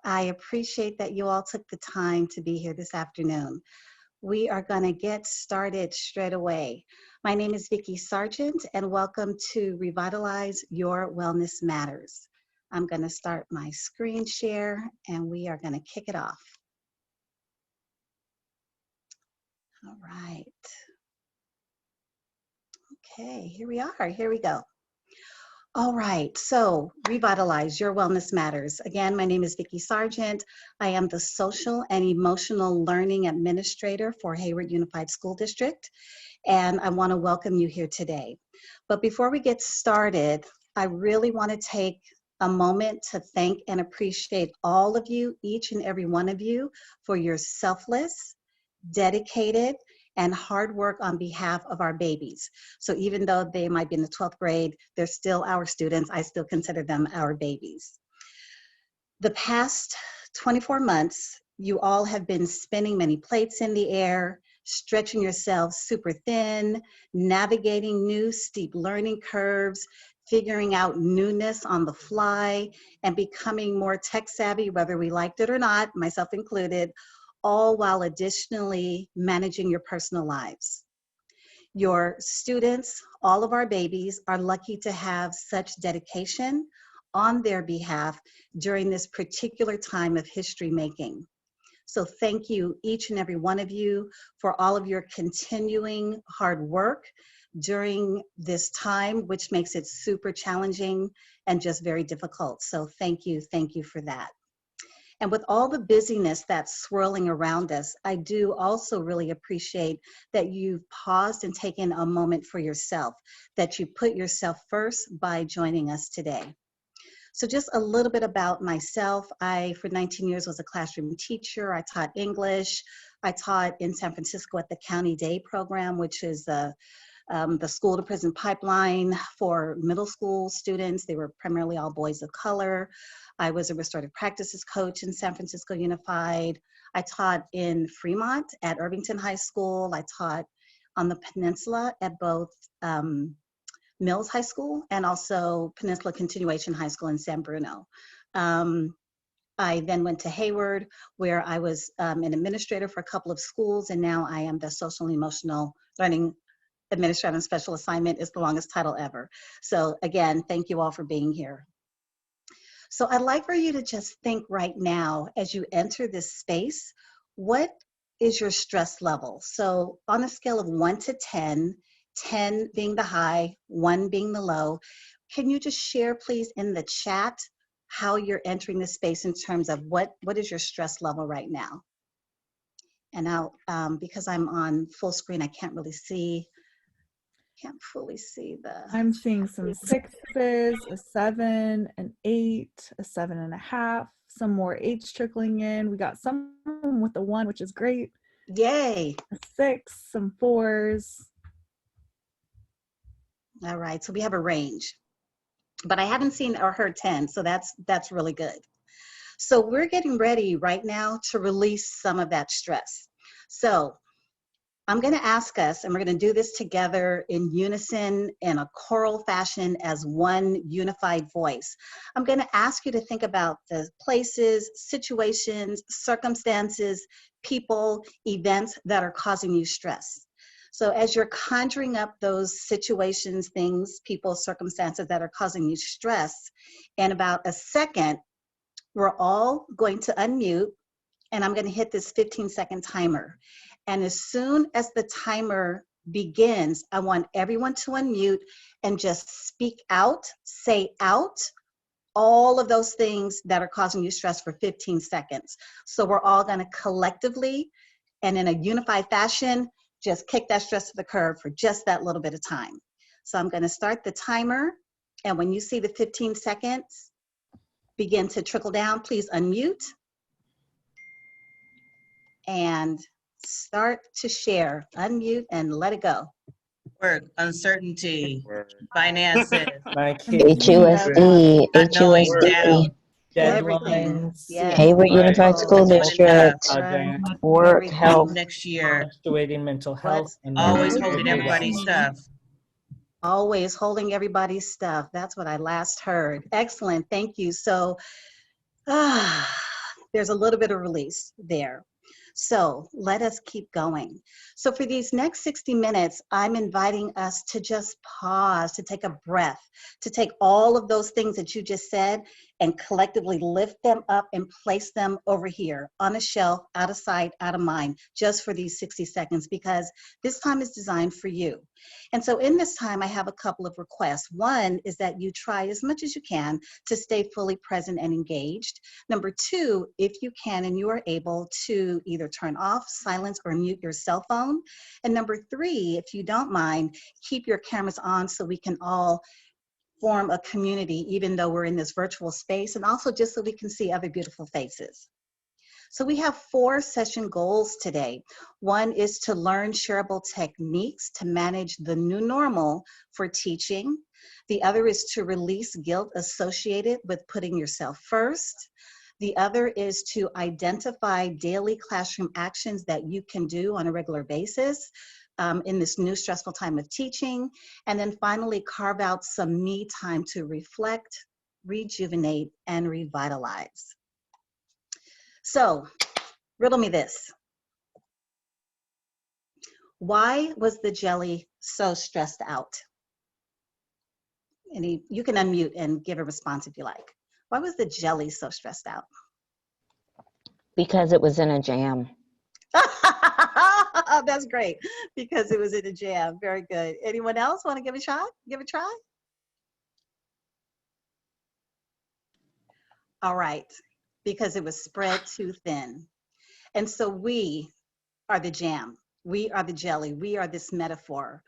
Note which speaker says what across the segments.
Speaker 1: I appreciate that you all took the time to be here this afternoon. We are going to get started straight away. My name is Vicki Sargent, and welcome to Revitalize Your Wellness Matters. I'm going to start my screen share, and we are going to kick it off. All right. Okay, here we are. Here we go. All right, so Revitalize Your Wellness Matters. Again, my name is Vicki Sargent. I am the Social and Emotional Learning Administrator for Hayward Unified School District, and I want to welcome you here today. But before we get started, I really want to take a moment to thank and appreciate all of you, each and every one of you, for your selfless, dedicated, and hard work on behalf of our babies. So even though they might be in the 12th grade, they're still our students. I still consider them our babies. The past 24 months, you all have been spinning many plates in the air, stretching yourselves super thin, navigating new steep learning curves, figuring out newness on the fly, and becoming more tech savvy, whether we liked it or not, myself included, all while additionally managing your personal lives. Your students, all of our babies, are lucky to have such dedication on their behalf during this particular time of history making. So thank you, each and every one of you, for all of your continuing hard work during this time, which makes it super challenging and just very difficult. So thank you for that. And with all the busyness that's swirling around us, I do also really appreciate that you've paused and taken a moment for yourself, that you put yourself first by joining us today. So just a little bit about myself. I, for 19 years, was a classroom teacher. I taught English. I taught in San Francisco at the County Day program, which is the school to prison pipeline for middle school students. They were primarily all boys of color. I was a restorative practices coach in San Francisco Unified. I taught in Fremont at Irvington High School. I taught on the peninsula at both Mills High School and also Peninsula Continuation High School in San Bruno. I then went to Hayward, where I was an administrator for a couple of schools, and now I am the Social and Emotional Learning Administrator on Special Assignment. Is the longest title ever. So again, thank you all for being here. So I'd like for you to just think right now as you enter this space, what is your stress level? So on a scale of 1 to 10, 10 being the high, 1 being the low, can you just share please in the chat how you're entering this space in terms of what is your stress level right now? And now, because I'm on full screen, I can't really see. Can't fully see the.
Speaker 2: I'm seeing some 6s, a 7, an 8, a 7.5, some more 8s trickling in. We got some with a 1, which is great.
Speaker 1: Yay.
Speaker 2: A 6, some 4s.
Speaker 1: All right, so we have a range, but I haven't seen or heard 10, so that's really good. So we're getting ready right now to release some of that stress. So I'm going to ask us, and we're going to do this together in unison in a choral fashion as one unified voice. I'm going to ask you to think about the places, situations, circumstances, people, events that are causing you stress. So as you're conjuring up those situations, things, people, circumstances that are causing you stress, in about a second, we're all going to unmute, and I'm going to hit this 15-second timer. And as soon as the timer begins, I want everyone to unmute and just speak out, say out, all of those things that are causing you stress for 15 seconds. So we're all going to collectively and in a unified fashion, just kick that stress to the curb for just that little bit of time. So I'm going to start the timer. And when you see the 15 seconds begin to trickle down, please unmute and start to share. Unmute and let it go.
Speaker 3: Work, uncertainty, finances,
Speaker 4: HUSD,
Speaker 3: not knowing,
Speaker 4: HUSD,
Speaker 1: Deadlines, yes.
Speaker 4: Hayward Unified School District, work, health,
Speaker 3: next year,
Speaker 5: fluctuating mental health, and
Speaker 3: always holding everybody's stuff.
Speaker 1: Always holding everybody's stuff. That's what I last heard. Excellent. Thank you. So there's a little bit of release there. So let us keep going. So for these next 60 minutes, I'm inviting us to just pause, to take a breath, to take all of those things that you just said and collectively lift them up and place them over here on a shelf, out of sight, out of mind, just for these 60 seconds, because this time is designed for you. And so in this time, I have a couple of requests. One is that you try as much as you can to stay fully present and engaged. Number two, if you can and you are able to either turn off, silence, or mute your cell phone. And number three, if you don't mind, keep your cameras on so we can all form a community, even though we're in this virtual space, and also just so we can see other beautiful faces. So we have 4 session goals today. One is to learn shareable techniques to manage the new normal for teaching. The other is to release guilt associated with putting yourself first. The other is to identify daily classroom actions that you can do on a regular basis in this new stressful time of teaching. And then finally, carve out some me time to reflect, rejuvenate, and revitalize. So, riddle me this. Why was the jelly so stressed out? And you can unmute and give a response if you like. Why was the jelly so stressed out?
Speaker 4: Because it was in a jam.
Speaker 1: That's great. Because it was in a jam. Very good. Anyone else want to give a shot? Give it a try? All right. Because it was spread too thin. And so we are the jam. We are the jelly. We are this metaphor.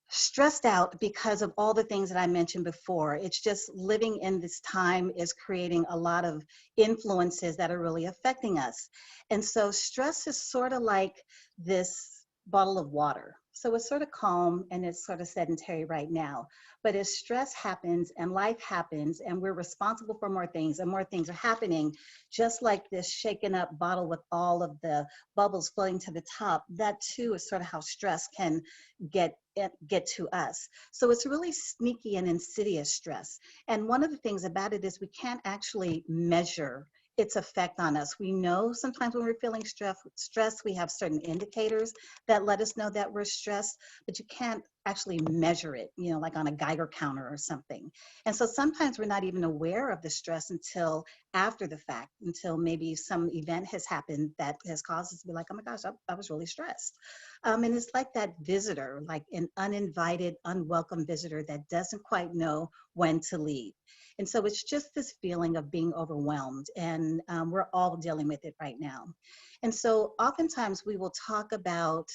Speaker 1: Stressed out because of all the things that I mentioned before. It's just living in this time is creating a lot of influences that are really affecting us. And so stress is sort of like this bottle of water. So it's sort of calm and it's sort of sedentary right now. But as stress happens and life happens and we're responsible for more things and more things are happening, just like this shaken up bottle with all of the bubbles floating to the top, that too is sort of how stress can get to us. So it's really sneaky and insidious stress. And one of the things about it is we can't actually measure its effect on us. We know sometimes when we're feeling stress, we have certain indicators that let us know that we're stressed, but you can't actually measure it, you know, like on a Geiger counter or something. And so sometimes we're not even aware of the stress until after the fact, until maybe some event has happened that has caused us to be like, oh my gosh, I was really stressed. And it's like that visitor, like an uninvited, unwelcome visitor that doesn't quite know when to leave. And so it's just this feeling of being overwhelmed, and we're all dealing with it right now. And so oftentimes we will talk about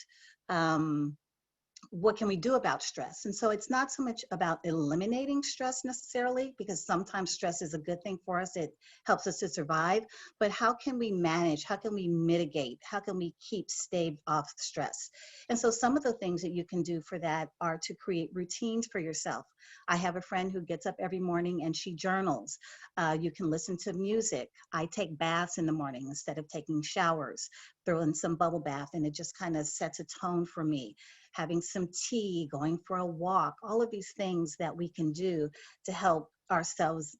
Speaker 1: what can we do about stress? And so it's not so much about eliminating stress necessarily, because sometimes stress is a good thing for us. It helps us to survive. But how can we manage? How can we mitigate? How can we stave off stress? And so some of the things that you can do for that are to create routines for yourself. I have a friend who gets up every morning and she journals. You can listen to music. I take baths in the morning instead of taking showers. Throw in some bubble bath and it just kind of sets a tone for me. Having some tea, going for a walk, all of these things that we can do to help ourselves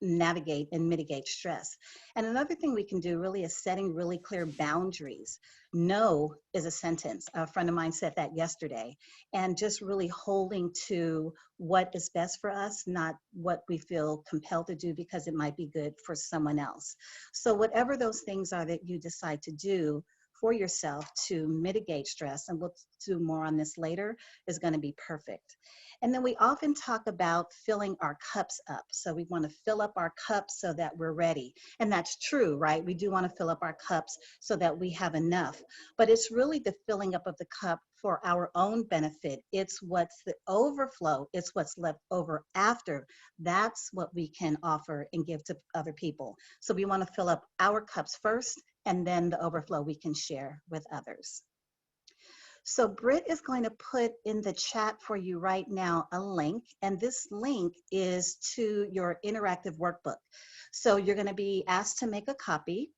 Speaker 1: navigate and mitigate stress. And another thing we can do really is setting really clear boundaries. No is a sentence. A friend of mine said that yesterday. And just really holding to what is best for us, not what we feel compelled to do because it might be good for someone else. So whatever those things are that you decide to do for yourself to mitigate stress, and we'll do more on this later, is going to be perfect. And then we often talk about filling our cups up. So we want to fill up our cups so that we're ready. And that's true, right? We do want to fill up our cups so that we have enough. But it's really the filling up of the cup for our own benefit. It's what's the overflow. It's what's left over after. That's what we can offer and give to other people. So we want to fill up our cups first, and then the overflow we can share with others. So Britt is going to put in the chat for you right now a link, and this link is to your interactive workbook. So you're going to be asked to make a copy,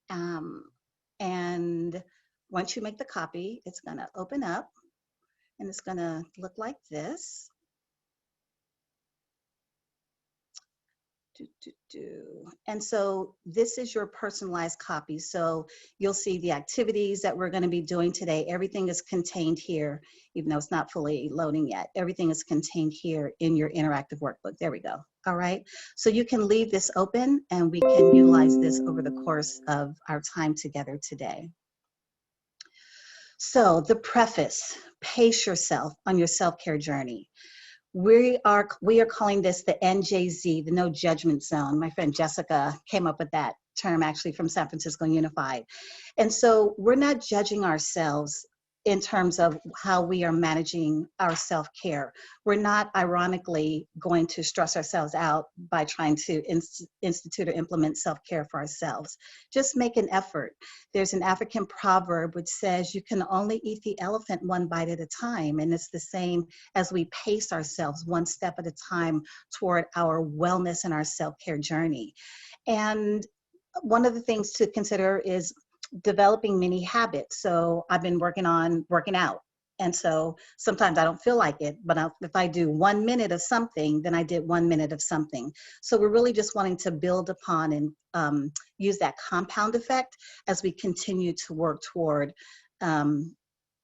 Speaker 1: and once you make the copy, it's going to open up, and it's going to look like this. And so this is your personalized copy. So you'll see the activities that we're going to be doing today. Everything is contained here, even though it's not fully loading yet. Everything is contained here in your interactive workbook. There we go. All right. So you can leave this open and we can utilize this over the course of our time together today. So the preface, pace yourself on your self-care journey. We are calling this the NJZ, the no judgment zone. My friend Jessica came up with that term actually from San Francisco Unified. And so we're not judging ourselves in terms of how we are managing our self-care. We're not ironically going to stress ourselves out by trying to institute or implement self-care for ourselves. Just make an effort. There's an African proverb which says you can only eat the elephant one bite at a time. And it's the same as we pace ourselves one step at a time toward our wellness and our self-care journey. And one of the things to consider is developing many habits. So I've been working on working out. And so sometimes I don't feel like it, but if I do 1 minute of something, then I did 1 minute of something. So we're really just wanting to build upon and use that compound effect as we continue to work toward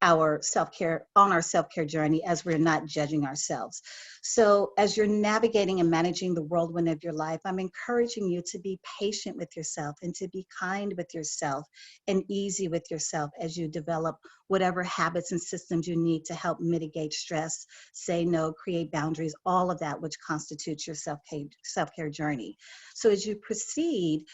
Speaker 1: our self-care, on our self-care journey, as we're not judging ourselves. So as you're navigating and managing the whirlwind of your life, I'm encouraging you to be patient with yourself and to be kind with yourself and easy with yourself as you develop whatever habits and systems you need to help mitigate stress, say no, create boundaries, all of that which constitutes your self-care journey. So as you proceed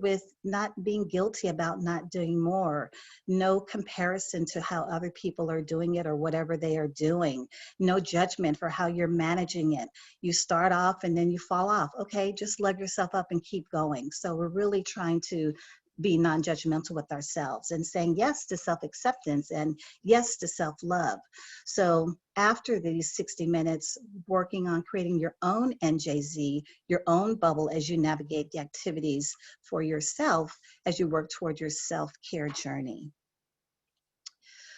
Speaker 1: with not being guilty about not doing more, no comparison to how other people are doing it or whatever they are doing, no judgment for how you're managing it. You start off and then you fall off. Okay, just lug yourself up and keep going. So we're really trying to be non-judgmental with ourselves and saying yes to self-acceptance and yes to self-love. So after these 60 minutes, working on creating your own NJZ, your own bubble as you navigate the activities for yourself as you work toward your self-care journey.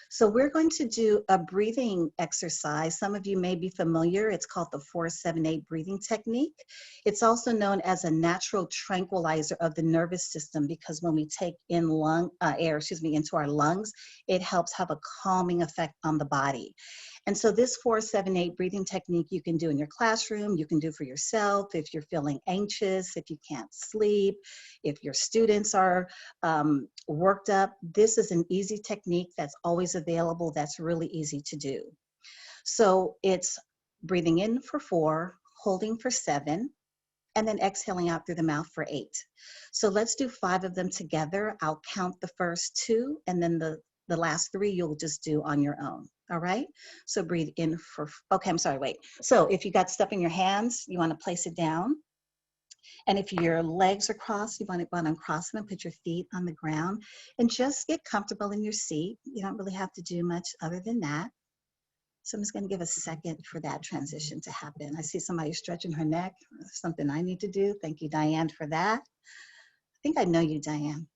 Speaker 1: So we're going to do a breathing exercise. Some of you may be familiar. It's called the 4-7-8 breathing technique. It's also known as a natural tranquilizer of the nervous system because when we take in air into our lungs, it helps have a calming effect on the body. And so this 4-7-8 breathing technique you can do in your classroom, you can do for yourself if you're feeling anxious, if you can't sleep, if your students are worked up. This is an easy technique that's always available, that's really easy to do. So it's breathing in for 4, holding for 7, and then exhaling out through the mouth for 8. So let's do 5 of them together. I'll count the first 2, and then the last 3 you'll just do on your own. All right, so breathe in for, okay, I'm sorry, wait. So if you got stuff in your hands, you want to place it down. And if your legs are crossed, you want to uncross them and put your feet on the ground and just get comfortable in your seat. You don't really have to do much other than that. So I'm just going to give a second for that transition to happen. I see somebody stretching her neck, something I need to do. Thank you, Diane, for that. I think I know you, Diane.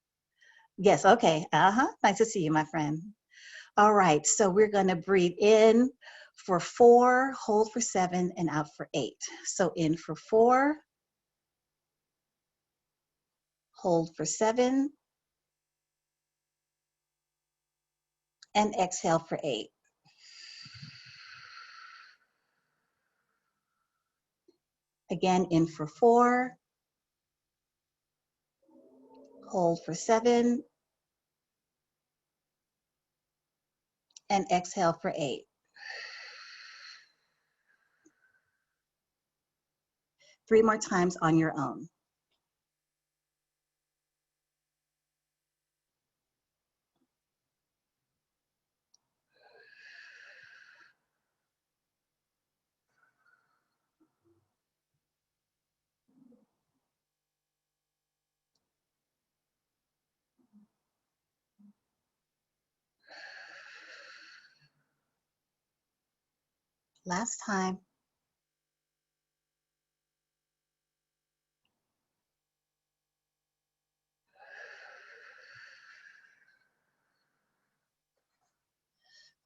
Speaker 1: Yes, okay, nice to see you, my friend. All right, so we're going to breathe in for 4, hold for 7, and out for 8. So in for 4, hold for 7, and exhale for 8. Again, in for 4, hold for 7, and exhale for 8. Three more times on your own. Last time.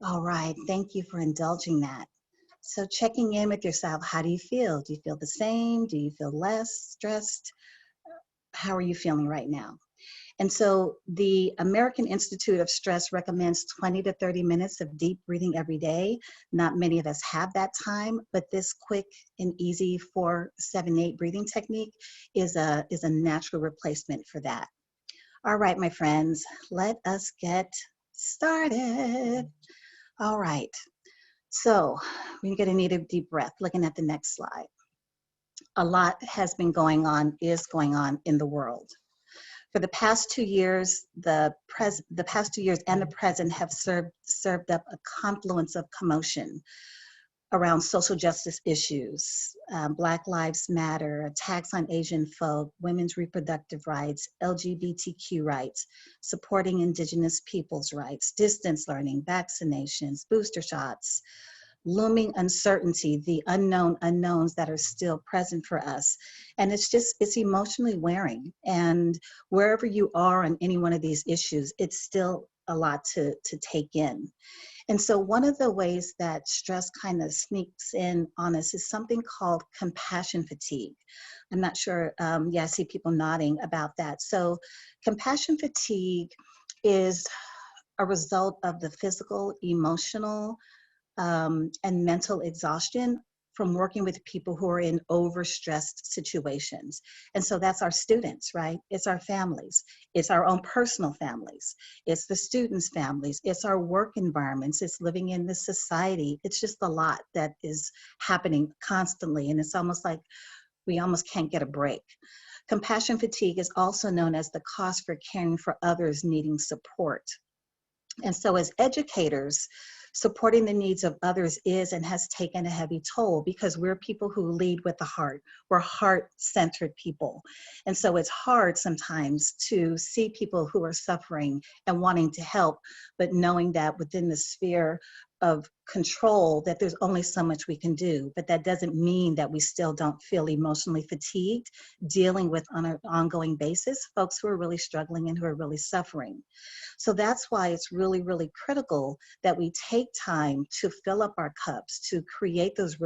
Speaker 1: All right, thank you for indulging that. So checking in with yourself, how do you feel? Do you feel the same? Do you feel less stressed? How are you feeling right now? And so the American Institute of Stress recommends 20 to 30 minutes of deep breathing every day. Not many of us have that time, but this quick and easy 4-7-8 breathing technique is a natural replacement for that. All right, my friends, let us get started. All right, so we're gonna need a deep breath, looking at the next slide. A lot has been going on, is going on in the world. For the past 2 years, the past 2 years and the present have served up a confluence of commotion around social justice issues, Black Lives Matter, attacks on Asian folk, women's reproductive rights, LGBTQ rights, supporting Indigenous peoples' rights, distance learning, vaccinations, booster shots, looming uncertainty, the unknown unknowns that are still present for us. And it's emotionally wearing. And wherever you are on any one of these issues, it's still a lot to take in. And so one of the ways that stress kind of sneaks in on us is something called compassion fatigue. I'm not sure, yeah, I see people nodding about that. So compassion fatigue is a result of the physical, emotional, and mental exhaustion from working with people who are in overstressed situations. And so that's our students, right? It's our families. It's our own personal families. It's the students' families. It's our work environments. It's living in this society. It's just a lot that is happening constantly. And it's almost like we almost can't get a break. Compassion fatigue is also known as the cost for caring for others needing support. And so as educators, supporting the needs of others is and has taken a heavy toll because we're people who lead with the heart. We're heart-centered people. And so it's hard sometimes to see people who are suffering and wanting to help, but knowing that within the sphere of control that there's only so much we can do. But that doesn't mean that we still don't feel emotionally fatigued dealing with on an ongoing basis folks who are really struggling and who are really suffering. So that's why it's really, really critical that we take time to fill up our cups, to create those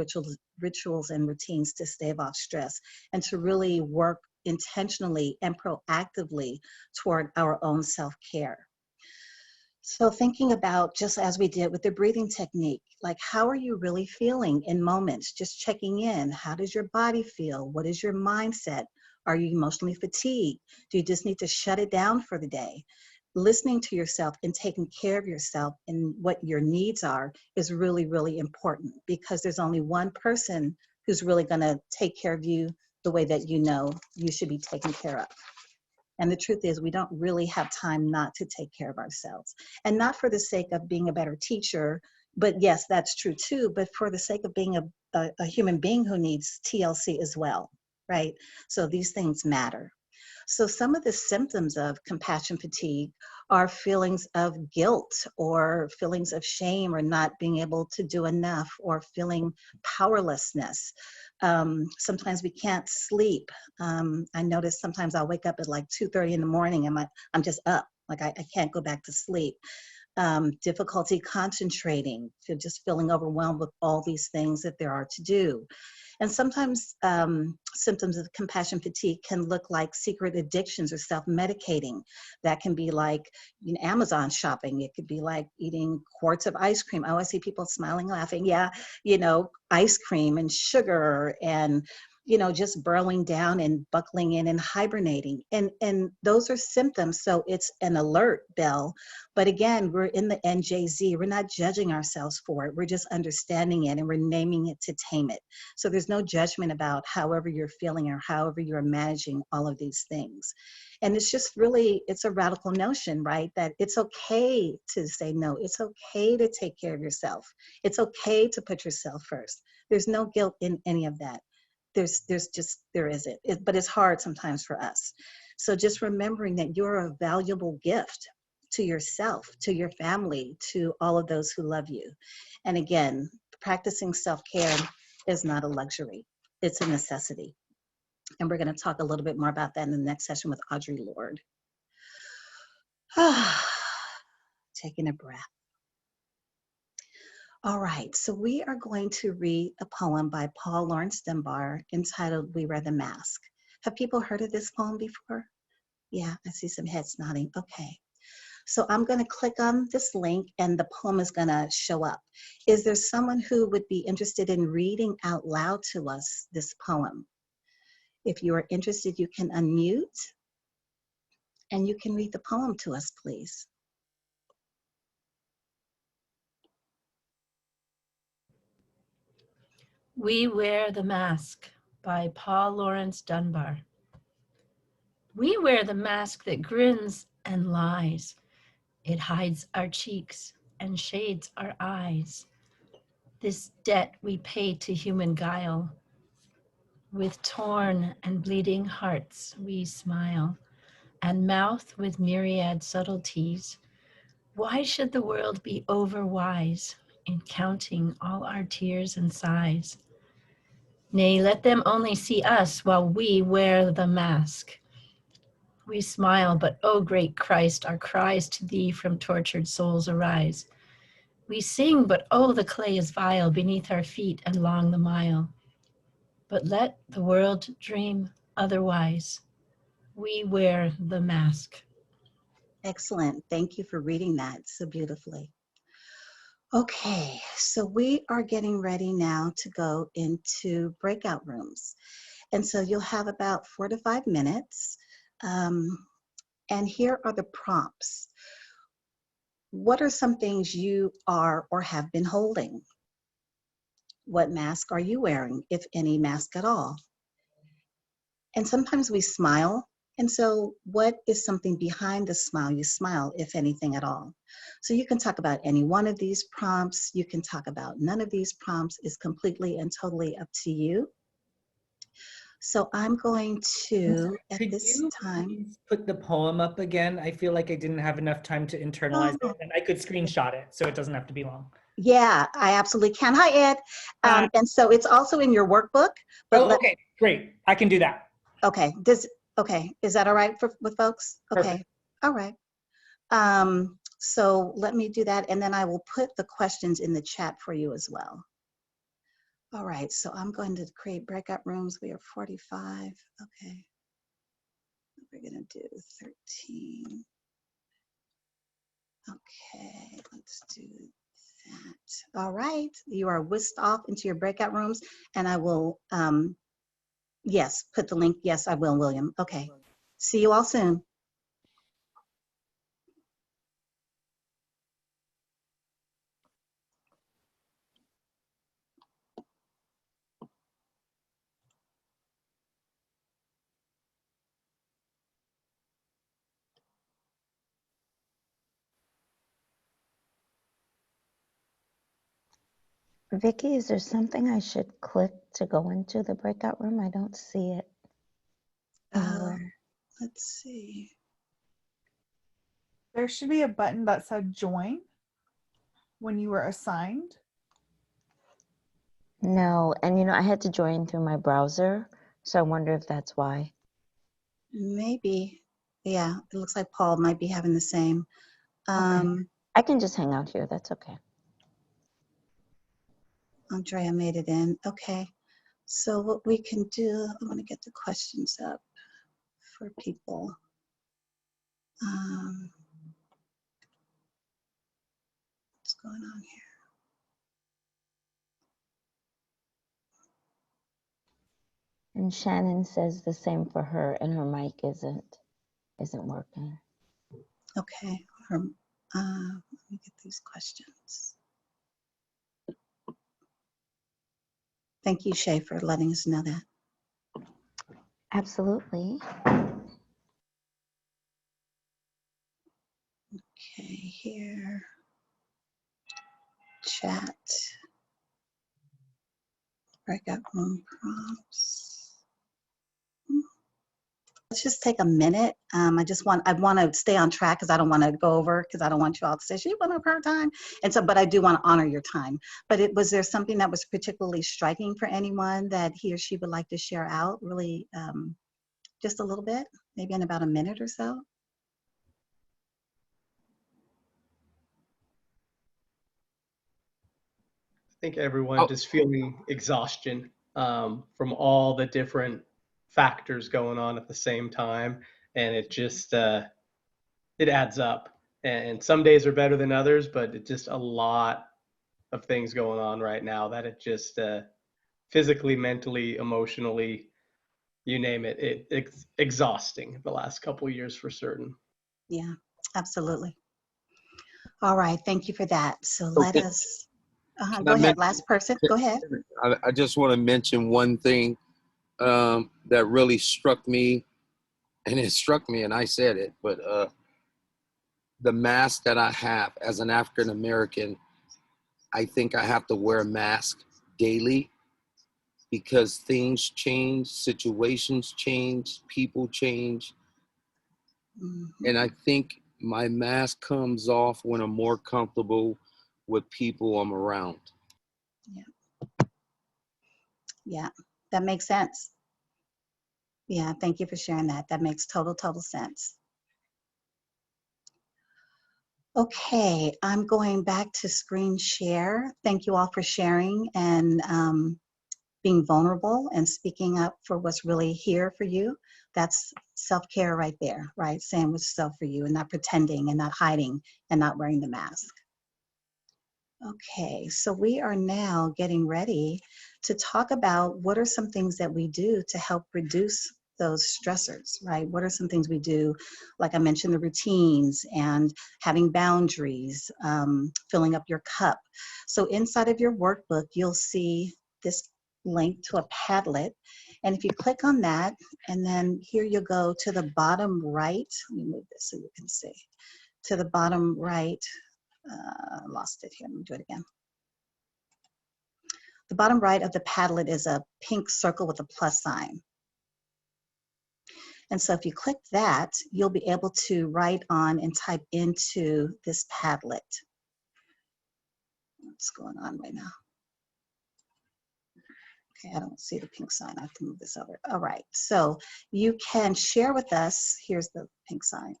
Speaker 1: rituals and routines to stave off stress, and to really work intentionally and proactively toward our own self-care. So thinking about, just as we did with the breathing technique, like how are you really feeling in moments? Just checking in. How does your body feel? What is your mindset? Are you emotionally fatigued? Do you just need to shut it down for the day? Listening to yourself and taking care of yourself and what your needs are is really, really important because there's only one person who's really going to take care of you the way that you know you should be taken care of. And the truth is we don't really have time not to take care of ourselves. And not for the sake of being a better teacher, but yes, that's true too, but for the sake of being a human being who needs TLC as well, right? So these things matter. So some of the symptoms of compassion fatigue are feelings of guilt or feelings of shame or not being able to do enough or feeling powerlessness. Sometimes we can't sleep. I notice sometimes I'll wake up at like 2:30 in the morning and I'm just up, like I can't go back to sleep. Difficulty concentrating, just feeling overwhelmed with all these things that there are to do. And sometimes symptoms of compassion fatigue can look like secret addictions or self-medicating. That can be like Amazon shopping. It could be like eating quarts of ice cream. Oh, I see people smiling, laughing. Yeah, ice cream and sugar and just burrowing down and buckling in and hibernating. And those are symptoms. So it's an alert bell. But again, we're in the NJZ. We're not judging ourselves for it. We're just understanding it and we're naming it to tame it. So there's no judgment about however you're feeling or however you're managing all of these things. And it's just really, it's a radical notion, right? That it's okay to say no. It's okay to take care of yourself. It's okay to put yourself first. There's no guilt in any of that. There isn't, but it's hard sometimes for us. So just remembering that you're a valuable gift to yourself, to your family, to all of those who love you. And again, practicing self-care is not a luxury, it's a necessity. And we're going to talk a little bit more about that in the next session with Audre Lorde. Taking a breath. All right, so we are going to read a poem by Paul Laurence Dunbar entitled We Wear the Mask. Have people heard of this poem before? Yeah, I see some heads nodding. Okay. So I'm going to click on this link and the poem is going to show up. Is there someone who would be interested in reading out loud to us this poem? If you are interested, you can unmute and you can read the poem to us, please.
Speaker 6: We Wear the Mask by Paul Laurence Dunbar. We wear the mask that grins and lies. It hides our cheeks and shades our eyes. This debt we pay to human guile. With torn and bleeding hearts we smile, and mouth with myriad subtleties. Why should the world be overwise in counting all our tears and sighs? Nay, let them only see us while we wear the mask. We smile, but O great Christ, our cries to thee from tortured souls arise. We sing, but oh, the clay is vile beneath our feet and long the mile. But let the world dream otherwise. We wear the mask.
Speaker 1: Excellent. Thank you for reading that so beautifully. Okay, so we are getting ready now to go into breakout rooms. And so you'll have about 4 to 5 minutes. And here are the prompts. What are some things you are or have been holding? What mask are you wearing, if any mask at all? And sometimes we smile. And so what is something behind the smile you smile, if anything at all? So you can talk about any one of these prompts. You can talk about none of these prompts. Is completely and totally up to you. So I'm going to, at this time,
Speaker 5: please put the poem up again? I feel like I didn't have enough time to internalize it, and I could screenshot it, so it doesn't have to be long.
Speaker 1: Yeah, I absolutely can. Hi, Ed. And so it's also in your workbook. But
Speaker 5: okay, great. I can do that.
Speaker 1: Okay. Okay. Is that all right with folks? Okay.
Speaker 5: Perfect.
Speaker 1: All right. So let me do that, and then I will put the questions in the chat for you as well. All right. So I'm going to create breakout rooms. We are 45. Okay. We're going to do 13. Okay. Let's do that. All right. You are whisked off into your breakout rooms, and I will, yes, put the link. Yes, I will, William. Okay. See you all soon.
Speaker 4: Vicky, is there something I should click to go into the breakout room? I don't see it anywhere.
Speaker 1: Let's see.
Speaker 2: There should be a button that said join when you were assigned.
Speaker 4: No, and I had to join through my browser, so I wonder if that's why.
Speaker 1: Maybe. Yeah, it looks like Paul might be having the same.
Speaker 4: Okay. I can just hang out here. That's okay.
Speaker 1: Andrea made it in. Okay. So what we can do, I want to get the questions up for people. What's going on here?
Speaker 4: And Shannon says the same for her, and her mic isn't working.
Speaker 1: Okay. Let me get these questions. Thank you, Shay, for letting us know that.
Speaker 4: Absolutely.
Speaker 1: Okay, here. Chat. Breakout room prompts. Let's just take a minute. I want to stay on track because I don't want to go over, because I don't want you all to say she went over her time. And so, but I do want to honor your time. But was there something that was particularly striking for anyone that he or she would like to share out really just a little bit, maybe in about a minute or so?
Speaker 7: think everyone just feeling exhaustion from all the different factors going on at the same time. And it just, it adds up. And some days are better than others, but it's just a lot of things going on right now that it just physically, mentally, emotionally, you name it, it's exhausting the last couple of years for certain.
Speaker 1: Yeah, absolutely. All right, thank you for that. So let
Speaker 8: Okay.
Speaker 1: us,
Speaker 8: Can
Speaker 1: go
Speaker 8: I
Speaker 1: ahead,
Speaker 8: mention-
Speaker 1: last person, go ahead.
Speaker 8: I just want to mention one thing that really struck me, and it struck me, and I said it, but the mask that I have as an African American, I think I have to wear a mask daily because things change, situations change, people change. And I think my mask comes off when I'm more comfortable with people I'm around.
Speaker 1: Yeah, that makes sense. Yeah, thank you for sharing that. That makes total sense. Okay, I'm going back to screen share. Thank you all for sharing and being vulnerable and speaking up for what's really here for you. That's self-care right there, right? Saying what's self for you and not pretending and not hiding and not wearing the mask. Okay, so we are now getting ready to talk about what are some things that we do to help reduce those stressors, right? What are some things we do? Like I mentioned, the routines and having boundaries, filling up your cup. So inside of your workbook, you'll see this link to a Padlet. And if you click on that, and then here you go to the bottom right, let me move this so you can see, to the bottom right, lost it here, let me do it again. The bottom right of the Padlet is a pink circle with a plus sign. And so if you click that, you'll be able to write on and type into this Padlet. What's going on right now? Okay, I don't see the pink sign. I have to move this over. All right, so you can share with us, here's the pink sign.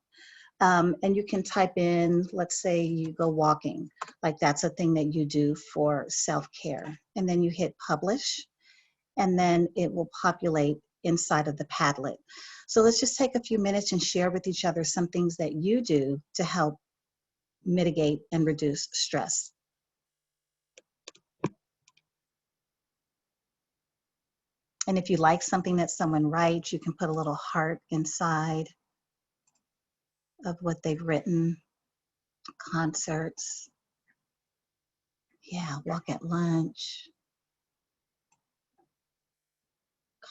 Speaker 1: And you can type in, let's say you go walking, like that's a thing that you do for self-care. And then you hit publish, and then it will populate inside of the Padlet. So let's just take a few minutes and share with each other some things that you do to help mitigate and reduce stress. And if you like something that someone writes, you can put a little heart inside of what they've written. Concerts. Yeah, walk at lunch.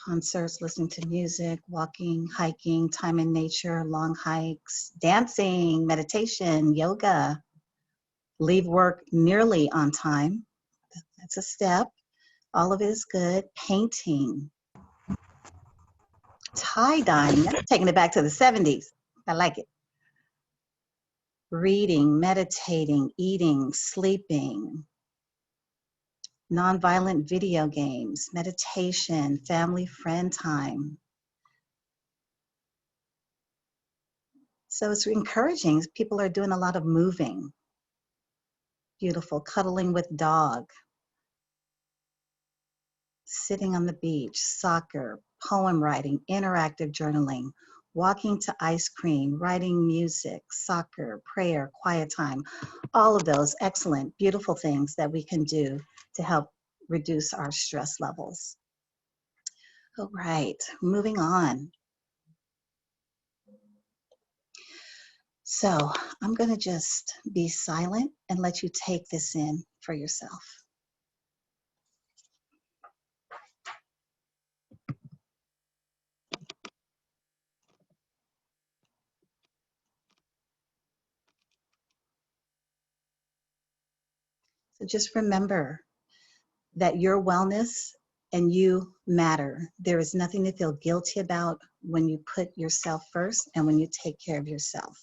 Speaker 1: Concerts, listening to music, walking, hiking, time in nature, long hikes, dancing, meditation, yoga. Leave work nearly on time. That's a step. All of it is good. Painting. Tie-dyeing. That's taking it back to the 70s. I like it. Reading, meditating, eating, sleeping. Nonviolent video games, meditation, family friend time. So it's encouraging. People are doing a lot of moving. Beautiful. Cuddling with dog. Sitting on the beach, soccer, poem writing, interactive journaling, walking to ice cream, writing music, soccer, prayer, quiet time. All of those excellent, beautiful things that we can do to help reduce our stress levels. All right, moving on. So I'm going to just be silent and let you take this in for yourself. So just remember that your wellness and you matter. There is nothing to feel guilty about when you put yourself first and when you take care of yourself.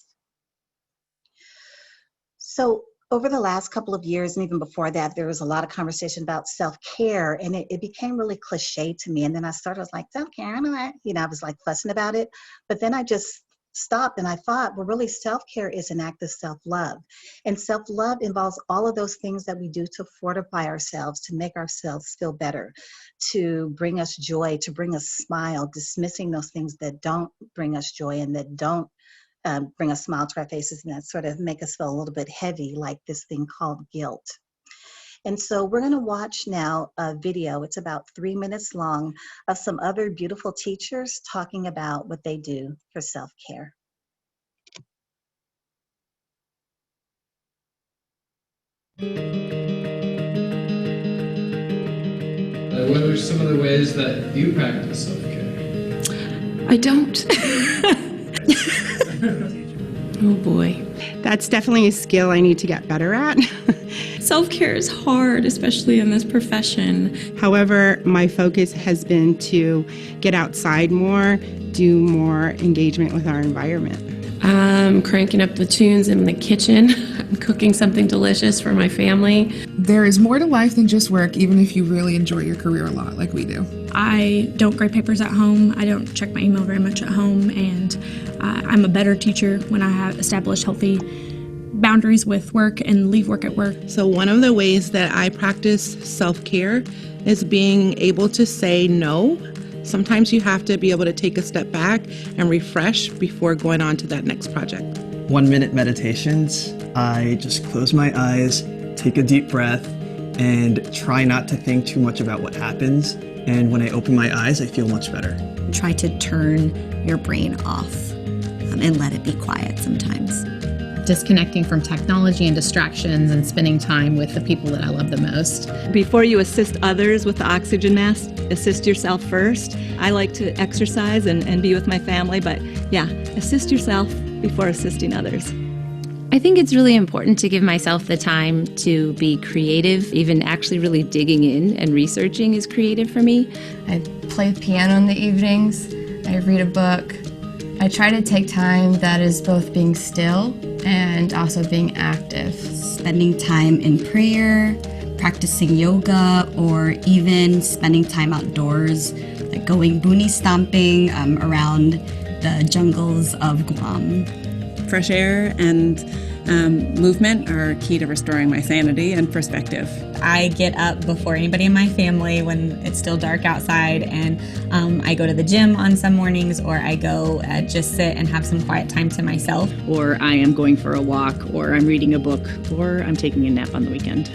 Speaker 1: So over the last couple of years, and even before that, there was a lot of conversation about self-care, and it became really cliche to me. And then I started, I was like, self-care, I was like fussing about it. But then I just stopped and I thought, well, really self-care is an act of self-love. And self-love involves all of those things that we do to fortify ourselves, to make ourselves feel better, to bring us joy, to bring us smile, dismissing those things that don't bring us joy and that don't bring a smile to our faces and that sort of make us feel a little bit heavy, like this thing called guilt. And so we're going to watch now a video. It's about 3 minutes long of some other beautiful teachers talking about what they do for self-care.
Speaker 9: What are some of the ways that you practice self-care?
Speaker 10: I don't. Oh boy.
Speaker 11: That's definitely a skill I need to get better at.
Speaker 10: Self-care is hard, especially in this profession.
Speaker 11: However, my focus has been to get outside more, do more engagement with our environment.
Speaker 10: I'm cranking up the tunes in the kitchen. I'm cooking something delicious for my family.
Speaker 12: There is more to life than just work, even if you really enjoy your career a lot, like we do.
Speaker 13: I don't grade papers at home. I don't check my email very much at home, and I'm a better teacher when I have established healthy boundaries with work and leave work at work.
Speaker 14: So one of the ways that I practice self-care is being able to say no. Sometimes you have to be able to take a step back and refresh before going on to that next project.
Speaker 15: 1 minute meditations. I just close my eyes, take a deep breath, and try not to think too much about what happens. And when I open my eyes, I feel much better.
Speaker 16: Try to turn your brain off and let it be quiet sometimes.
Speaker 17: Disconnecting from technology and distractions and spending time with the people that I love the most.
Speaker 18: Before you assist others with the oxygen mask, assist yourself first. I like to exercise and be with my family, but yeah, assist yourself before assisting others.
Speaker 19: I think it's really important to give myself the time to be creative. Even actually really digging in and researching is creative for me.
Speaker 20: I play piano in the evenings. I read a book. I try to take time that is both being still and also being active.
Speaker 16: Spending time in prayer, practicing yoga, or even spending time outdoors, like going boonie stomping around the jungles of Guam.
Speaker 21: Fresh air and movement are key to restoring my sanity and perspective.
Speaker 22: I get up before anybody in my family when it's still dark outside, and I go to the gym on some mornings, or I go just sit and have some quiet time to myself.
Speaker 23: Or I am going for a walk, or I'm reading a book, or I'm taking a nap on the weekend.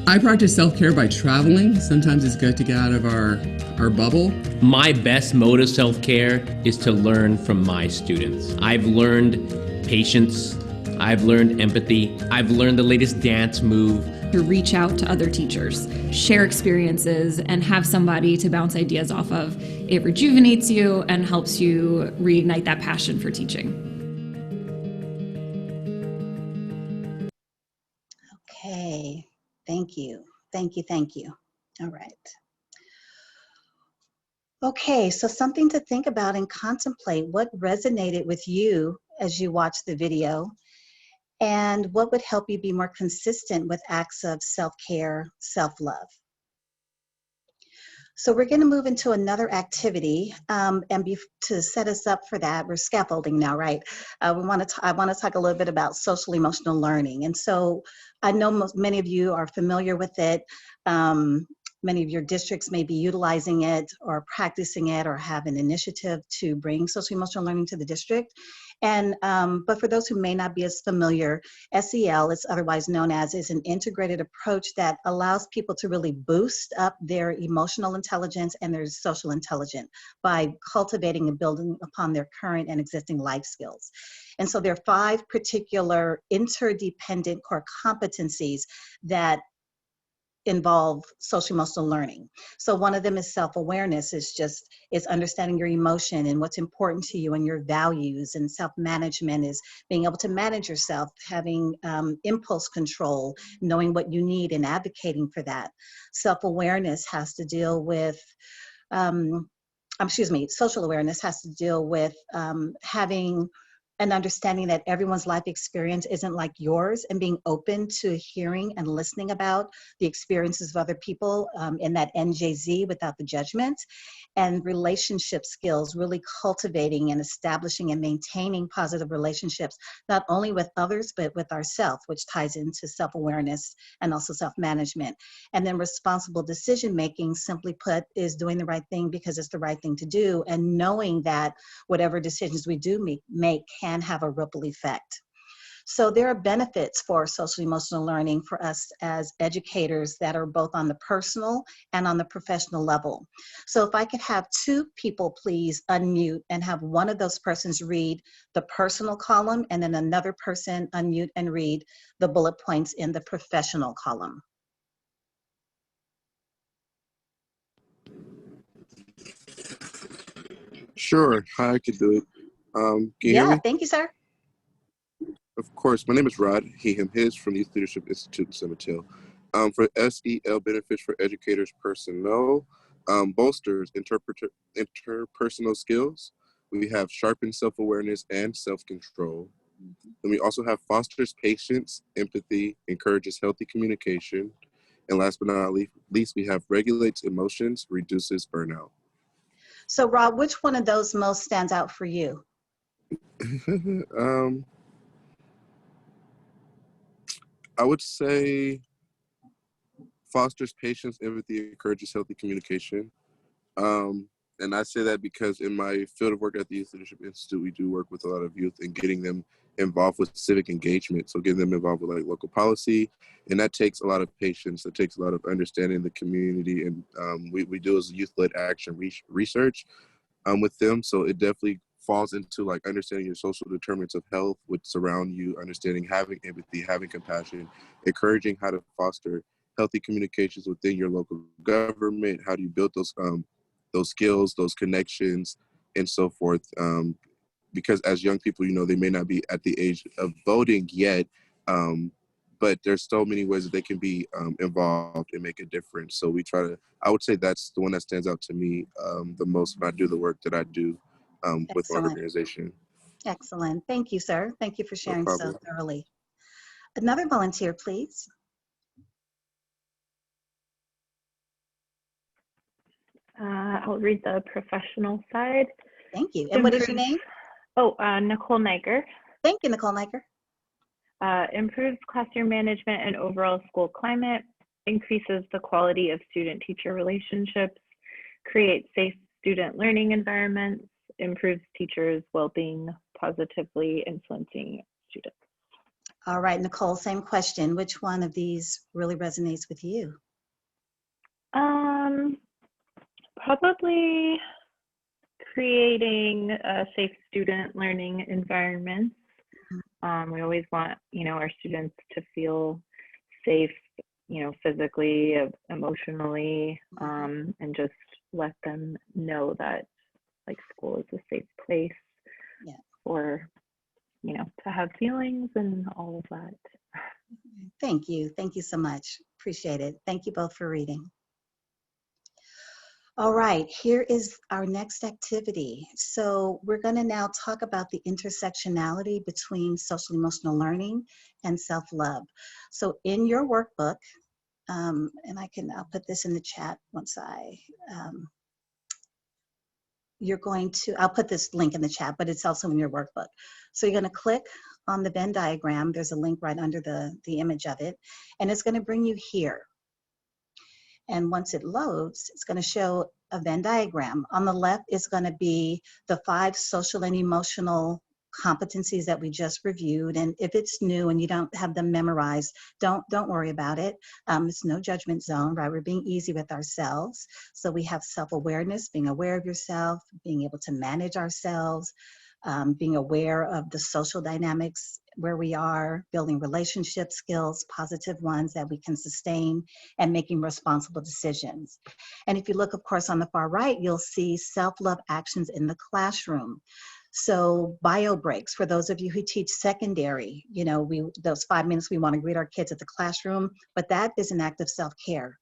Speaker 9: I practice self-care by traveling. Sometimes it's good to get out of our bubble.
Speaker 24: My best mode of self-care is to learn from my students. I've learned patience, I've learned empathy, I've learned the latest dance move.
Speaker 25: To reach out to other teachers, share experiences, and have somebody to bounce ideas off of. It rejuvenates you and helps you reignite that passion for teaching.
Speaker 1: Okay, thank you. Thank you, thank you. All right. Okay, so something to think about and contemplate. What resonated with you as you watched the video? And what would help you be more consistent with acts of self-care, self-love? So we're going to move into another activity, and to set us up for that, we're scaffolding now, right? I want to talk a little bit about social emotional learning. And so I know many of you are familiar with it. Many of your districts may be utilizing it or practicing it or have an initiative to bring social emotional learning to the district. And but for those who may not be as familiar, SEL, it's otherwise known as, is an integrated approach that allows people to really boost up their emotional intelligence and their social intelligence by cultivating and building upon their current and existing life skills. And so there are 5 particular interdependent core competencies that involve social emotional learning. So one of them is self-awareness, is understanding your emotion and what's important to you and your values. And self-management is being able to manage yourself, having impulse control, knowing what you need and advocating for that. Self-awareness has to deal with social awareness has to deal with having and understanding that everyone's life experience isn't like yours, and being open to hearing and listening about the experiences of other people in that NJZ without the judgment. And relationship skills, really cultivating and establishing and maintaining positive relationships, not only with others, but with ourselves, which ties into self-awareness and also self-management. And then responsible decision-making, simply put, is doing the right thing because it's the right thing to do, and knowing that whatever decisions we do make can have a ripple effect. So there are benefits for social emotional learning for us as educators that are both on the personal and on the professional level. So if I could have two people please unmute and have one of those persons read the personal column, and then another person unmute and read the bullet points in the professional column.
Speaker 2: Sure, I could do it. Can you hear me?
Speaker 1: Thank you, sir.
Speaker 2: Of course. My name is Rod, he, him, his, from the Youth Leadership Institute in San Mateo. For SEL Benefits for Educators personnel, bolsters interpersonal skills. We have sharpened self-awareness and self-control. Then we also have fosters patience, empathy, encourages healthy communication. And last but not least, we have regulates emotions, reduces burnout.
Speaker 1: So Rob, which one of those most stands out for you?
Speaker 2: I would say fosters patience, empathy, encourages healthy communication. And I say that because in my field of work at the Youth Leadership Institute, we do work with a lot of youth and getting them involved with civic engagement. So getting them involved with like local policy, and that takes a lot of patience. It takes a lot of understanding the community, and we do as youth-led action research with them. So it definitely falls into like understanding your social determinants of health, which surround you, understanding, having empathy, having compassion, encouraging how to foster healthy communications within your local government. How do you build those skills, those connections, and so forth? Because as young people, you know, they may not be at the age of voting yet, but there's so many ways that they can be involved and make a difference. So we try to, I would say that's the one that stands out to me the most when I do the work that I do with my organization.
Speaker 1: Excellent. Thank you, sir. Thank you for sharing
Speaker 2: No
Speaker 1: so
Speaker 2: problem.
Speaker 1: thoroughly. Another volunteer, please.
Speaker 3: I'll read the professional side.
Speaker 1: Thank you. And what is your name?
Speaker 3: Oh, Nicole Niger.
Speaker 1: Thank you, Nicole Niger.
Speaker 3: Improves classroom management and overall school climate, increases the quality of student-teacher relationships, creates safe student learning environments, improves teachers' well-being, positively influencing students.
Speaker 1: All right, Nicole, same question. Which one of these really resonates with you?
Speaker 3: Probably creating a safe student learning environments. We always want, you know, our students to feel safe, you know, physically, emotionally, and just let them know that like school is a safe place for, you know, to have feelings and all of that.
Speaker 1: Thank you. Thank you so much. Appreciate it. Thank you both for reading. All right, here is our next activity. So we're going to now talk about the intersectionality between social emotional learning and self-love. So in your workbook, and I'll put this in the chat once I'll put this link in the chat, but it's also in your workbook. So you're going to click on the Venn diagram. There's a link right under the image of it, and it's going to bring you here. And once it loads, it's going to show a Venn diagram. On the left is going to be the 5 social and emotional competencies that we just reviewed. And if it's new and you don't have them memorized, don't worry about it. It's no judgment zone, right? We're being easy with ourselves. So we have self-awareness, being aware of yourself, being able to manage ourselves, being aware of the social dynamics where we are, building relationship skills, positive ones that we can sustain, and making responsible decisions. And if you look, of course, on the far right, you'll see self-love actions in the classroom. So bio breaks, for those of you who teach secondary, you know, those 5 minutes we want to greet our kids at the classroom, but that is an act of self-care,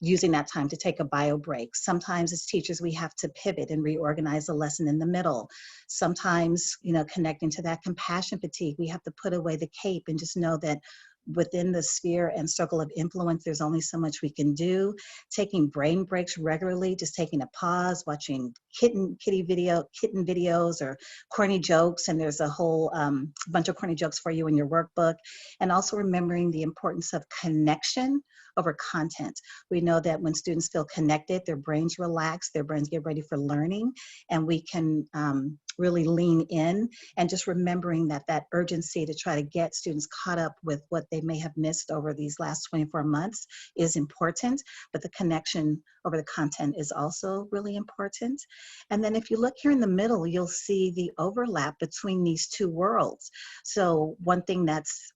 Speaker 1: using that time to take a bio break. Sometimes as teachers, we have to pivot and reorganize a lesson in the middle. Sometimes, you know, connecting to that compassion fatigue, we have to put away the cape and just know that within the sphere and circle of influence, there's only so much we can do. Taking brain breaks regularly, just taking a pause, watching kitten videos or corny jokes, and there's a whole bunch of corny jokes for you in your workbook. And also remembering the importance of connection over content. We know that when students feel connected, their brains relax, their brains get ready for learning, and we can really lean in, and just remembering that urgency to try to get students caught up with what they may have missed over these last 24 months is important, but the connection over the content is also really important. And then if you look here in the middle, you'll see the overlap between these two worlds. So one thing that's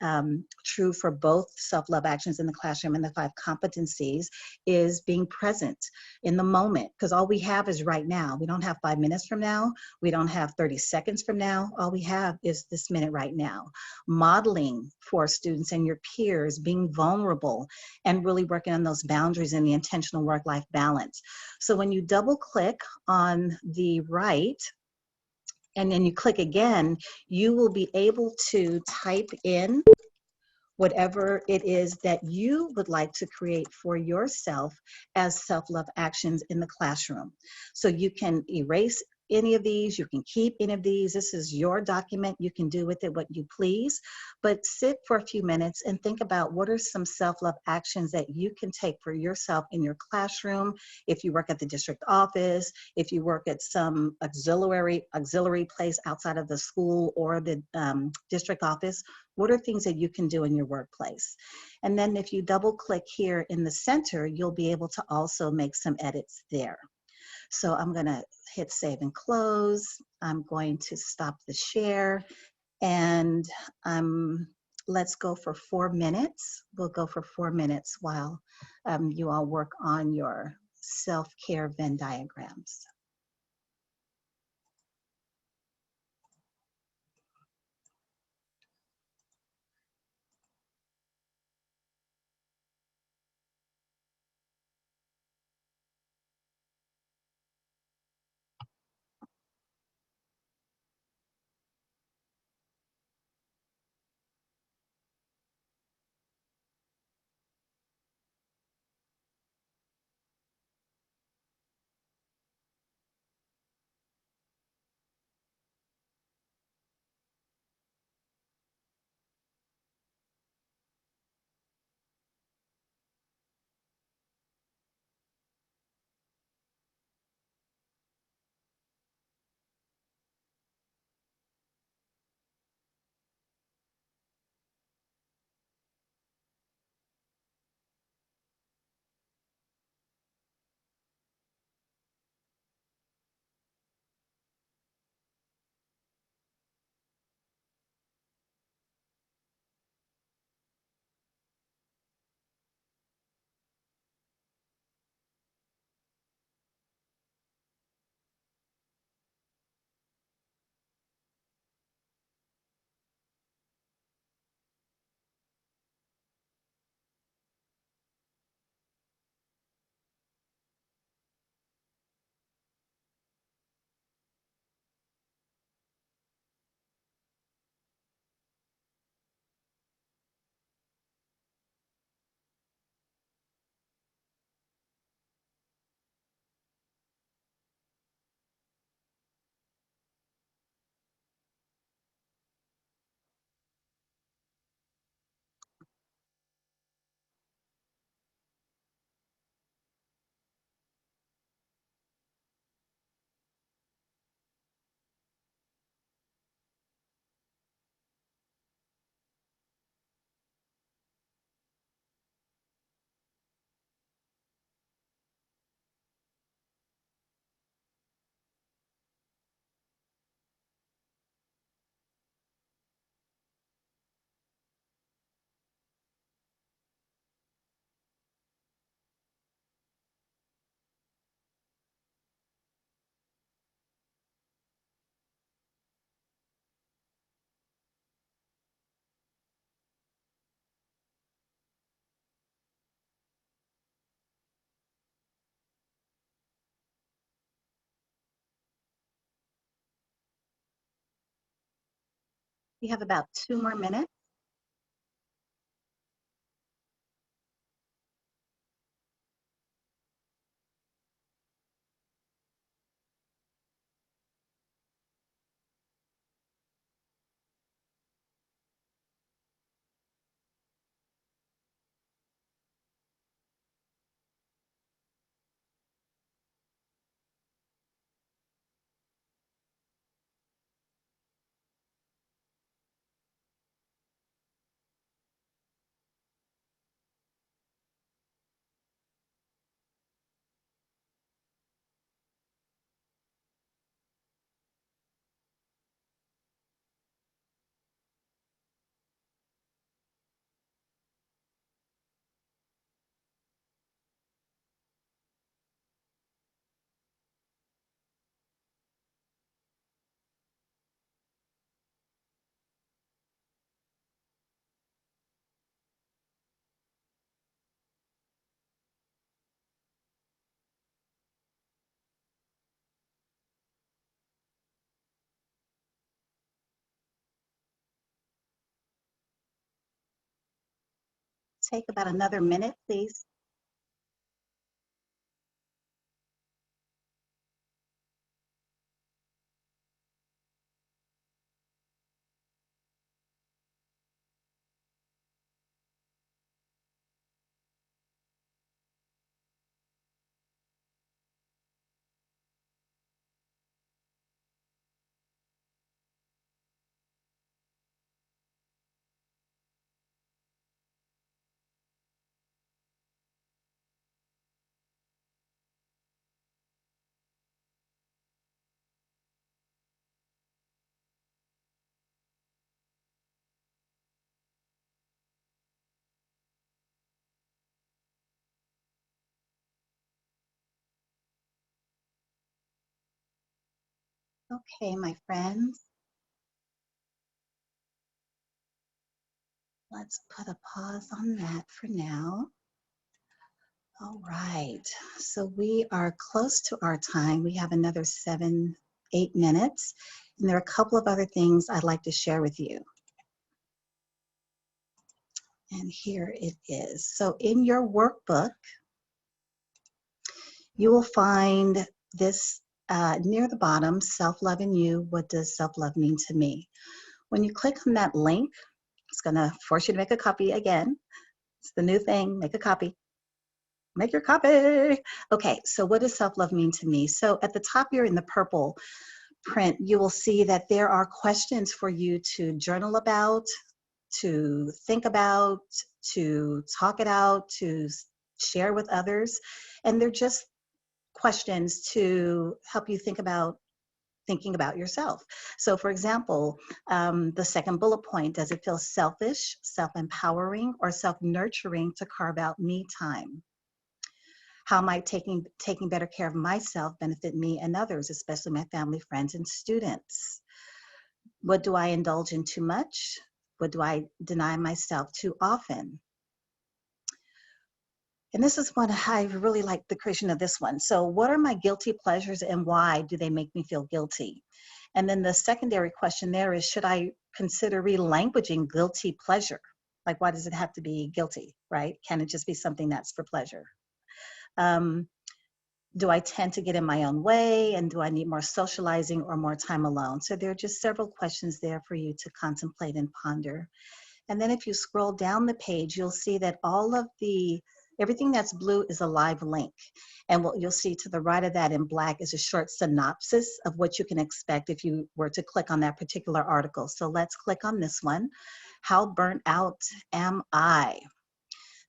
Speaker 1: true for both self-love actions in the classroom and the 5 competencies is being present in the moment, because all we have is right now. We don't have 5 minutes from now. We don't have 30 seconds from now. All we have is this minute right now. Modeling for students and your peers, being vulnerable, and really working on those boundaries and the intentional work-life balance. So when you double click on the right, and then you click again, you will be able to type in whatever it is that you would like to create for yourself as self-love actions in the classroom. So you can erase any of these, you can keep any of these. This is your document. You can do with it what you please, but sit for a few minutes and think about what are some self-love actions that you can take for yourself in your classroom. If you work at the district office, if you work at some auxiliary place outside of the school or the district office, what are things that you can do in your workplace? And then if you double click here in the center, you'll be able to also make some edits there. So I'm gonna hit save and close. I'm going to stop the share, and let's go for 4 minutes. We'll go for 4 minutes while you all work on your self-care Venn diagrams. We have about 2 more minutes. Take about another minute, please. Okay, my friends. Let's put a pause on that for now. All right, so we are close to our time. We have another 7, 8 minutes, and there are a couple of other things I'd like to share with you. And here it is. So in your workbook, you will find this near the bottom, Self-Love in You, What Does Self-Love Mean to Me? When you click on that link, it's gonna force you to make a copy again. It's the new thing, make a copy. Make your copy. Okay, so what does self-love mean to me? So at the top here in the purple print, you will see that there are questions for you to journal about, to think about, to talk it out, to share with others. And they're just questions to help you think about thinking about yourself. So for example, the second bullet point, does it feel selfish, self-empowering, or self-nurturing to carve out me time? How might taking better care of myself benefit me and others, especially my family, friends, and students? What do I indulge in too much? What do I deny myself too often? And this is one I really like the creation of this one. So what are my guilty pleasures and why do they make me feel guilty? And then the secondary question there is, should I consider relanguaging guilty pleasure? Like, why does it have to be guilty, right? Can it just be something that's for pleasure? Do I tend to get in my own way, and do I need more socializing or more time alone? So there are just several questions there for you to contemplate and ponder. And then if you scroll down the page, you'll see that everything that's blue is a live link. And what you'll see to the right of that in black is a short synopsis of what you can expect if you were to click on that particular article. So let's click on this one. How burnt out am I?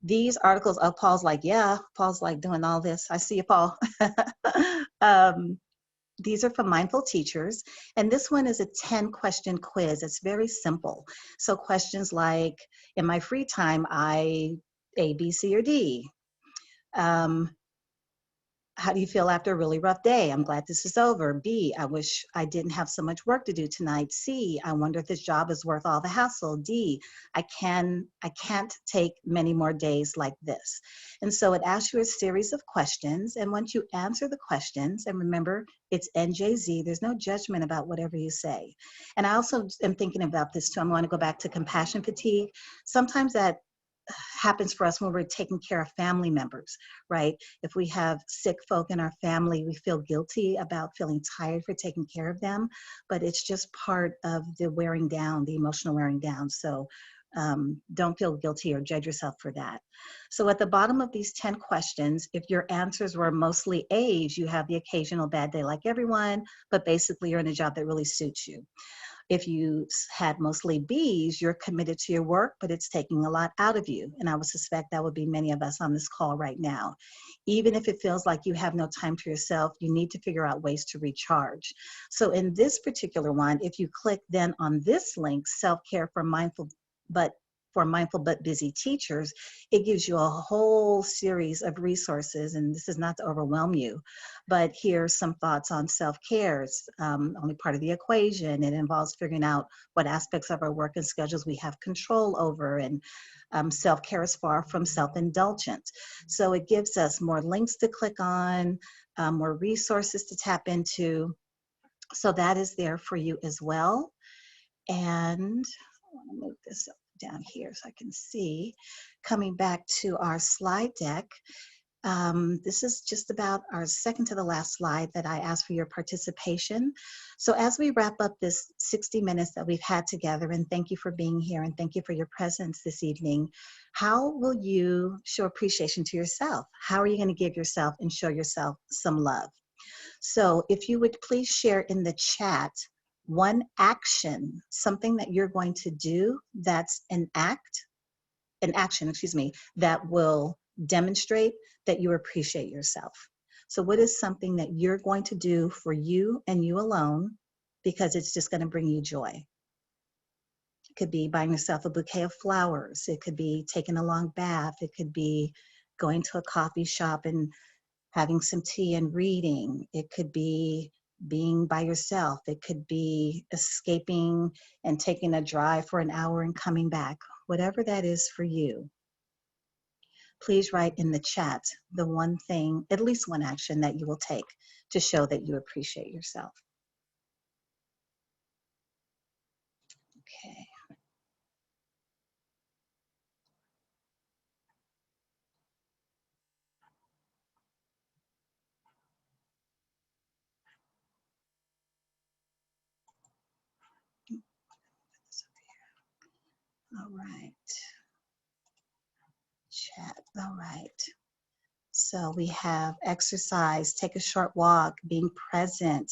Speaker 1: These articles, Paul's like, yeah, Paul's like doing all this. I see you, Paul. These are from Mindful Teachers. And this one is a 10-question quiz. It's very simple. So questions like, in my free time, I A, B, C, or D. how do you feel after a really rough day? I'm glad this is over. B, I wish I didn't have so much work to do tonight. C, I wonder if this job is worth all the hassle. D, I can't take many more days like this. And so it asks you a series of questions. And once you answer the questions, and remember, it's NJZ, there's no judgment about whatever you say. And I also am thinking about this too. I want to go back to compassion fatigue. Sometimes that happens for us when we're taking care of family members, right? If we have sick folk in our family, we feel guilty about feeling tired for taking care of them, but it's just part of the wearing down, the emotional wearing down. So don't feel guilty or judge yourself for that. So at the bottom of these 10 questions, if your answers were mostly A's, you have the occasional bad day like everyone, but basically you're in a job that really suits you. If you had mostly B's, you're committed to your work, but it's taking a lot out of you. And I would suspect that would be many of us on this call right now. Even if it feels like you have no time for yourself, you need to figure out ways to recharge. So in this particular one, if you click then on this link, self-care for mindful but busy teachers, it gives you a whole series of resources, and this is not to overwhelm you, but here's some thoughts on self-care. It's only part of the equation. It involves figuring out what aspects of our work and schedules we have control over, and self-care is far from self-indulgent. So it gives us more links to click on, more resources to tap into. So that is there for you as well. And I want to move this up down here so I can see. Coming back to our slide deck, this is just about our second to the last slide that I asked for your participation. So as we wrap up this 60 minutes that we've had together, and thank you for being here and thank you for your presence this evening, how will you show appreciation to yourself? How are you going to give yourself and show yourself some love? So if you would please share in the chat one action, something that you're going to do that's an action, that will demonstrate that you appreciate yourself. So what is something that you're going to do for you and you alone because it's just going to bring you joy? It could be buying yourself a bouquet of flowers. It could be taking a long bath. It could be going to a coffee shop and having some tea and reading. It could be being by yourself. It could be escaping and taking a drive for an hour and coming back. Whatever that is for you, please write in the chat the one thing, at least one action that you will take to show that you appreciate yourself. Okay. All right. Chat. All right. So we have exercise, take a short walk, being present,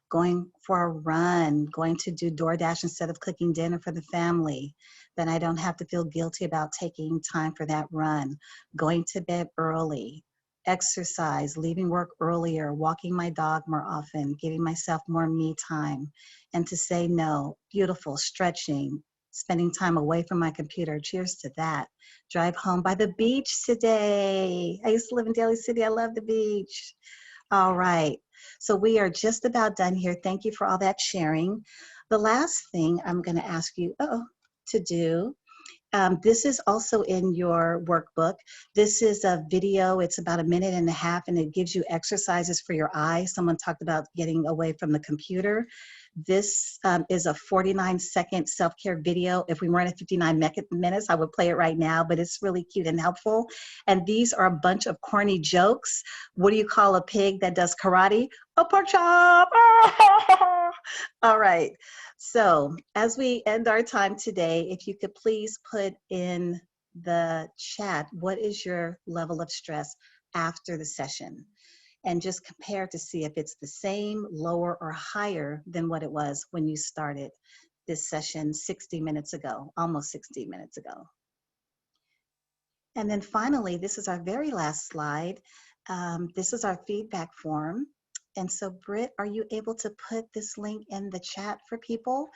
Speaker 1: going for a run, going to do DoorDash instead of cooking dinner for the family. Then I don't have to feel guilty about taking time for that run, going to bed early, exercise, leaving work earlier, walking my dog more often, giving myself more me time, and to say no, beautiful, stretching, spending time away from my computer. Cheers to that. Drive home by the beach today. I used to live in Daly City. I love the beach. All right. So we are just about done here. Thank you for all that sharing. The last thing I'm going to ask you to do, this is also in your workbook. This is a video. It's about 1.5 minutes, and it gives you exercises for your eyes. Someone talked about getting away from the computer. This is a 49-second self-care video. If we weren't at 59 minutes, I would play it right now, but it's really cute and helpful. And these are a bunch of corny jokes. What do you call a pig that does karate? A pork chop. All right. So as we end our time today, if you could please put in the chat, what is your level of stress after the session? And just compare to see if it's the same, lower, or higher than what it was when you started this session 60 minutes ago, almost 60 minutes ago. And then finally, this is our very last slide. This is our feedback form. And so Britt, are you able to put this link in the chat for people?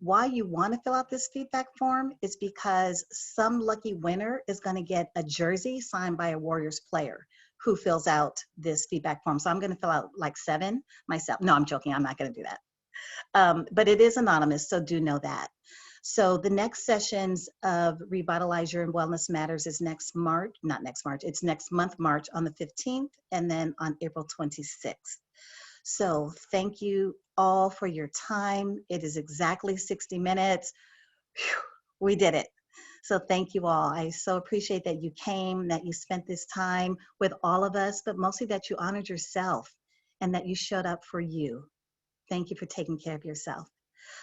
Speaker 1: Why you want to fill out this feedback form is because some lucky winner is going to get a jersey signed by a Warriors player. who fills out this feedback form. So I'm going to fill out like 7 myself. No, I'm joking. I'm not going to do that. But it is anonymous, so do know that. So the next sessions of Revitalize Your Wellness Matters is next month, March on the 15th, and then on April 26th. So thank you all for your time. It is exactly 60 minutes. Whew, we did it. So thank you all. I so appreciate that you came, that you spent this time with all of us, but mostly that you honored yourself and that you showed up for you. Thank you for taking care of yourself.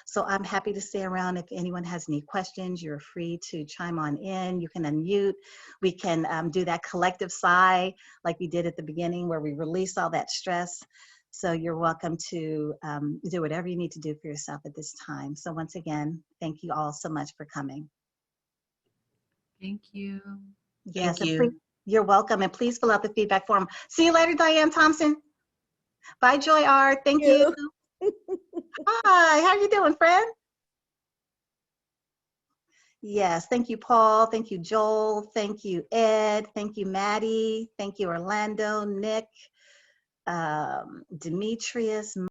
Speaker 1: So I'm happy to stay around. If anyone has any questions, you're free to chime on in. You can unmute. We can do that collective sigh like we did at the beginning where we release all that stress. So you're welcome to do whatever you need to do for yourself at this time. So once again, thank you all so much for coming.
Speaker 17: Thank you.
Speaker 1: Yes,
Speaker 17: Thank you.
Speaker 1: Please, you're welcome. And please fill out the feedback form. See you later, Diane Thompson. Bye, Joy R. Thank you. Hi, how you doing, friend? Yes, thank you, Paul. Thank you, Joel. Thank you, Ed. Thank you, Maddie. Thank you, Orlando, Nick, Demetrius.